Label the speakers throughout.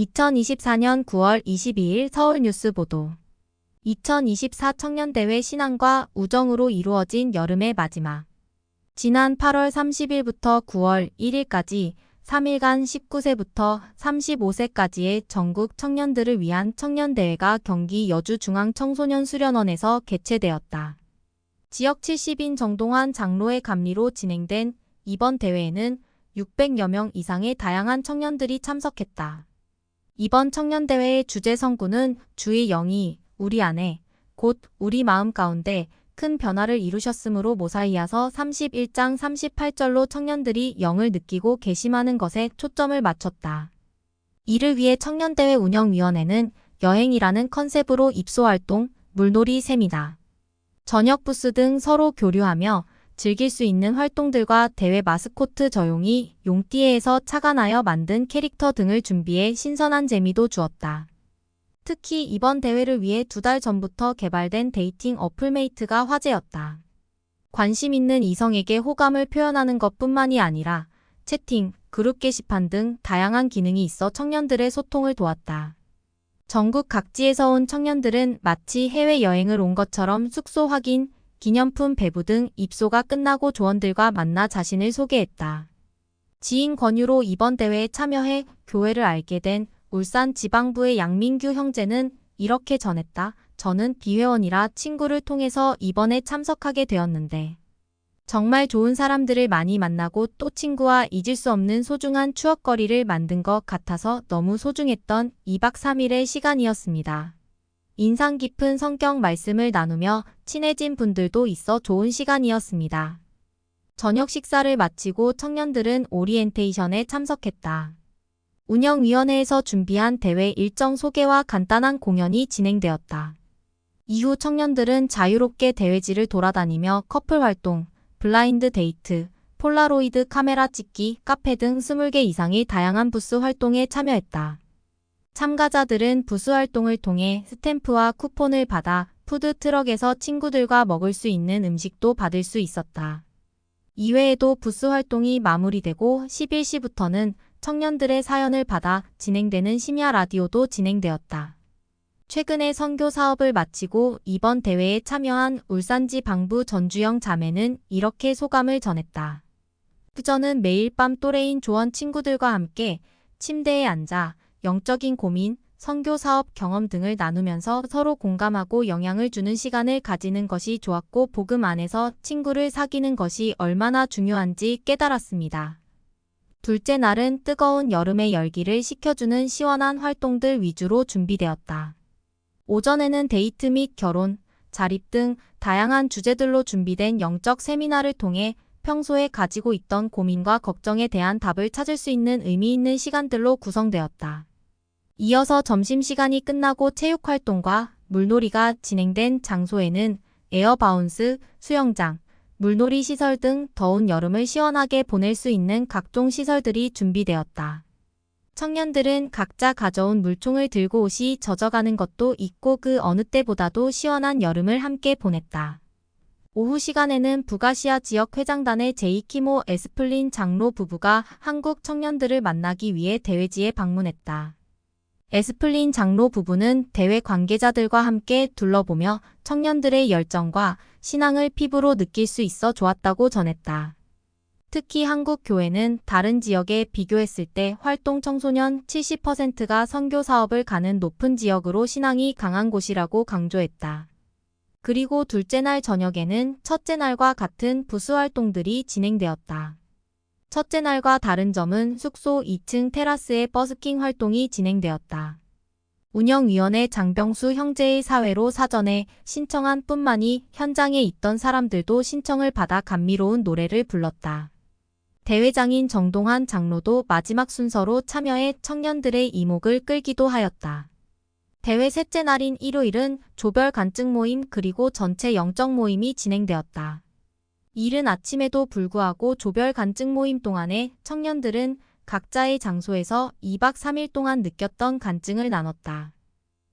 Speaker 1: 2024년 9월 22일 서울뉴스 보도. 2024 청년대회 신앙과 우정으로 이루어진 여름의 마지막. 지난 8월 30일부터 9월 1일까지 3일간 19세부터 35세까지의 전국 청년들을 위한 청년대회가 경기 여주중앙청소년수련원에서 개최되었다. 지역 70인 정동환 장로의 감리로 진행된 이번 대회에는 600여 명 이상의 다양한 청년들이 참석했다. 이번 청년대회의 주제 성구는 주의 영이 우리 안에 곧 우리 마음 가운데 큰 변화를 이루셨으므로 모사이아서 31장 38절로 청년들이 영을 느끼고 개심하는 것에 초점을 맞췄다. 이를 위해 청년대회 운영위원회는 여행이라는 컨셉으로 입소활동, 물놀이 세미나, 저녁 부스 등 서로 교류하며 즐길 수 있는 활동들과 대회 마스코트 저용이 용띠에서 착안하여 만든 캐릭터 등을 준비해 신선한 재미도 주었다. 특히 이번 대회를 위해 2달 전부터 개발된 데이팅 어플메이트가 화제였다. 관심 있는 이성에게 호감을 표현하는 것뿐만이 아니라 채팅, 그룹 게시판 등 다양한 기능이 있어 청년들의 소통을 도왔다. 전국 각지에서 온 청년들은 마치 해외여행을 온 것처럼 숙소 확인, 기념품 배부 등 입소가 끝나고 조원들과 만나 자신을 소개했다. 지인 권유로 이번 대회에 참여해 교회를 알게 된 울산 지방부의 양민규 형제는 이렇게 전했다. 저는 비회원이라 친구를 통해서 이번에 참석하게 되었는데 정말 좋은 사람들을 많이 만나고 또 친구와 잊을 수 없는 소중한 추억거리를 만든 것 같아서 너무 소중했던 2박 3일의 시간이었습니다. 인상 깊은 성경 말씀을 나누며 친해진 분들도 있어 좋은 시간이었습니다. 저녁 식사를 마치고 청년들은 오리엔테이션에 참석했다. 운영위원회에서 준비한 대회 일정 소개와 간단한 공연이 진행되었다. 이후 청년들은 자유롭게 대회지를 돌아다니며 커플 활동, 블라인드 데이트, 폴라로이드 카메라 찍기, 카페 등 20개 이상의 다양한 부스 활동에 참여했다. 참가자들은 부스 활동을 통해 스탬프와 쿠폰을 받아 푸드트럭에서 친구들과 먹을 수 있는 음식도 받을 수 있었다. 이외에도 부스 활동이 마무리되고 11시부터는 청년들의 사연을 받아 진행되는 심야 라디오도 진행되었다. 최근에 선교 사업을 마치고 이번 대회에 참여한 울산지 방부 전주영 자매는 이렇게 소감을 전했다. 그저는 매일 밤 또래인 조원 친구들과 함께 침대에 앉아 영적인 고민, 선교 사업 경험 등을 나누면서 서로 공감하고 영향을 주는 시간을 가지는 것이 좋았고 복음 안에서 친구를 사귀는 것이 얼마나 중요한지 깨달았습니다. 둘째 날은 뜨거운 여름의 열기를 식혀주는 시원한 활동들 위주로 준비되었다. 오전에는 데이트 및 결혼, 자립 등 다양한 주제들로 준비된 영적 세미나를 통해 평소에 가지고 있던 고민과 걱정에 대한 답을 찾을 수 있는 의미 있는 시간들로 구성되었다. 이어서 점심시간이 끝나고 체육활동과 물놀이가 진행된 장소에는 에어바운스, 수영장, 물놀이 시설 등 더운 여름을 시원하게 보낼 수 있는 각종 시설들이 준비되었다. 청년들은 각자 가져온 물총을 들고 옷이 젖어가는 것도 있고 그 어느 때보다도 시원한 여름을 함께 보냈다. 오후 시간에는 북아시아 지역 회장단의 제이키모 에스플린 장로 부부가 한국 청년들을 만나기 위해 대회지에 방문했다. 에스플린 장로 부부는 대회 관계자들과 함께 둘러보며 청년들의 열정과 신앙을 피부로 느낄 수 있어 좋았다고 전했다. 특히 한국 교회는 다른 지역에 비교했을 때 활동 청소년 70%가 선교 사업을 가는 높은 지역으로 신앙이 강한 곳이라고 강조했다. 그리고 둘째 날 저녁에는 첫째 날과 같은 부스 활동들이 진행되었다. 첫째 날과 다른 점은 숙소 2층 테라스의 버스킹 활동이 진행되었다. 운영위원회 장병수 형제의 사회로 사전에 신청한 뿐만이 현장에 있던 사람들도 신청을 받아 감미로운 노래를 불렀다. 대회장인 정동환 장로도 마지막 순서로 참여해 청년들의 이목을 끌기도 하였다. 대회 셋째 날인 일요일은 조별 간증 모임 그리고 전체 영적 모임이 진행되었다. 이른 아침에도 불구하고 조별 간증 모임 동안에 청년들은 각자의 장소에서 2박 3일 동안 느꼈던 간증을 나눴다.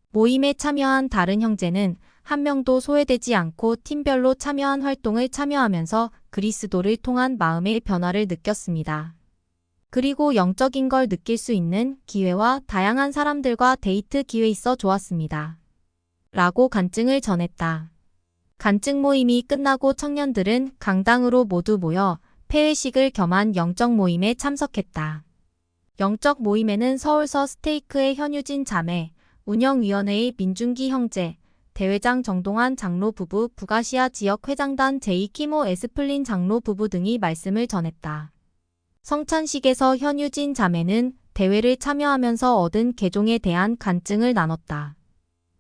Speaker 1: 모임에 참여한 다른 형제는 한 명도 소외되지 않고 팀별로 참여한 활동을 참여하면서 그리스도를 통한 마음의 변화를 느꼈습니다. 그리고 영적인 걸 느낄 수 있는 기회와 다양한 사람들과 데이트 기회 있어 좋았습니다. 라고 간증을 전했다. 간증 모임이 끝나고 청년들은 강당으로 모두 모여 폐회식을 겸한 영적 모임에 참석했다. 영적 모임에는 서울서 스테이크의 현유진 자매, 운영위원회의 민준기 형제, 대회장 정동환 장로 부부, 북아시아 지역 회장단 제이키모 에스플린 장로 부부 등이 말씀을 전했다. 성찬식에서 현유진 자매는 대회를 참여하면서 얻은 개종에 대한 간증을 나눴다.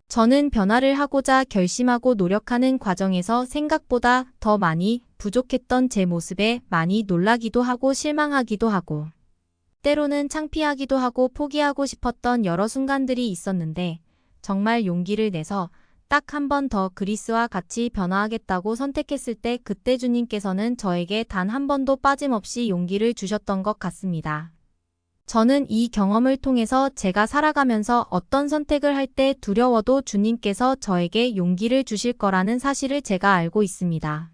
Speaker 1: 저는 변화를 하고자 결심하고 노력하는 과정에서 생각보다 더 많이 부족했던 제 모습에 많이 놀라기도 하고 실망하기도 하고 때로는 창피하기도 하고 포기하고 싶었던 여러 순간들이 있었는데 정말 용기를 내서 딱 한 번 더 그리스와 같이 변화하겠다고 선택했을 때 그때 주님께서는 저에게 단 한 번도 빠짐없이 용기를 주셨던 것 같습니다. 저는 이 경험을 통해서 제가 살아가면서 어떤 선택을 할 때 두려워도 주님께서 저에게 용기를 주실 거라는 사실을 제가 알고 있습니다.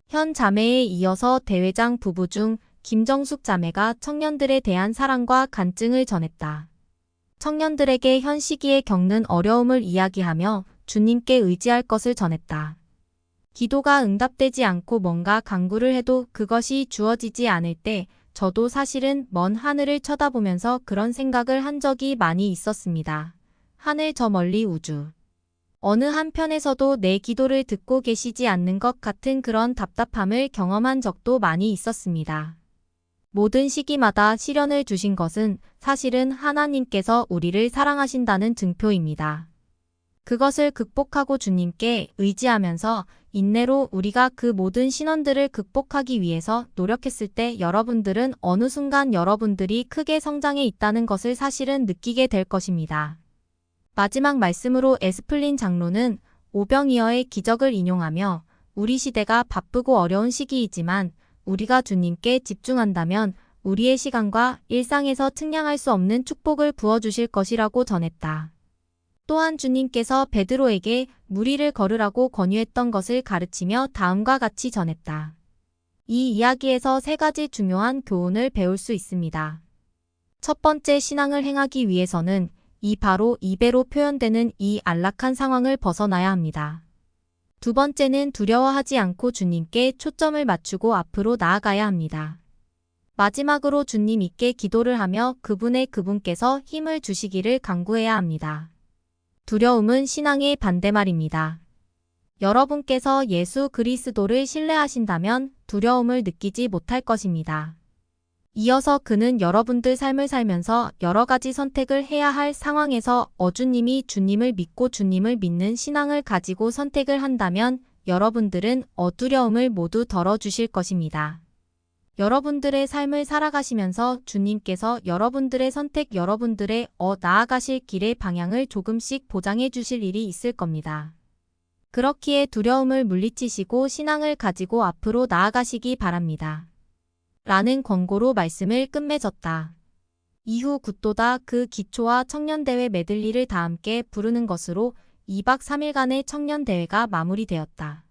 Speaker 1: 현 자매에 이어서 대회장 부부 중 김정숙 자매가 청년들에 대한 사랑과 간증을 전했다. 청년들에게 현 시기에 겪는 어려움을 이야기하며 주님께 의지할 것을 전했다. 기도가 응답되지 않고 뭔가 간구를 해도 그것이 주어지지 않을 때 저도 사실은 먼 하늘을 쳐다보면서 그런 생각을 한 적이 많이 있었습니다. 하늘 저 멀리 우주. 어느 한편에서도 내 기도를 듣고 계시지 않는 것 같은 그런 답답함을 경험한 적도 많이 있었습니다. 모든 시기마다 시련을 주신 것은 사실은 하나님께서 우리를 사랑하신다는 증표입니다. 그것을 극복하고 주님께 의지하면서 인내로 우리가 그 모든 신원들을 극복하기 위해서 노력했을 때 여러분들은 어느 순간 여러분들이 크게 성장해 있다는 것을 사실은 느끼게 될 것입니다. 마지막 말씀으로 에스플린 장로는 오병이어의 기적을 인용하며 우리 시대가 바쁘고 어려운 시기이지만 우리가 주님께 집중한다면 우리의 시간과 일상에서 측량할 수 없는 축복을 부어주실 것이라고 전했다. 또한 주님께서 베드로에게 무리를 걸으라고 권유했던 것을 가르치며 다음과 같이 전했다. 이 이야기에서 세 가지 중요한 교훈을 배울 수 있습니다. 첫 번째, 신앙을 행하기 위해서는 바로 이 배로 표현되는 이 안락한 상황을 벗어나야 합니다. 두 번째는 두려워하지 않고 주님께 초점을 맞추고 앞으로 나아가야 합니다. 마지막으로 주님 있게 기도를 하며 그분께서 힘을 주시기를 간구해야 합니다. 두려움은 신앙의 반대말입니다. 여러분께서 예수 그리스도를 신뢰하신다면 두려움을 느끼지 못할 것입니다. 이어서 그는 여러분들 삶을 살면서 여러 가지 선택을 해야 할 상황에서 주님이 주님을 믿고 주님을 믿는 신앙을 가지고 선택을 한다면 여러분들은 두려움을 모두 덜어주실 것입니다. 여러분들의 삶을 살아가시면서 주님께서 여러분들의 선택, 여러분들의 나아가실 길의 방향을 조금씩 보장해 주실 일이 있을 겁니다. 그렇기에 두려움을 물리치시고 신앙을 가지고 앞으로 나아가시기 바랍니다. 라는 권고로 말씀을 끝맺었다. 이후 굿도다 그 기초와 청년대회 메들리를 다 함께 부르는 것으로 2박 3일간의 청년대회가 마무리되었다.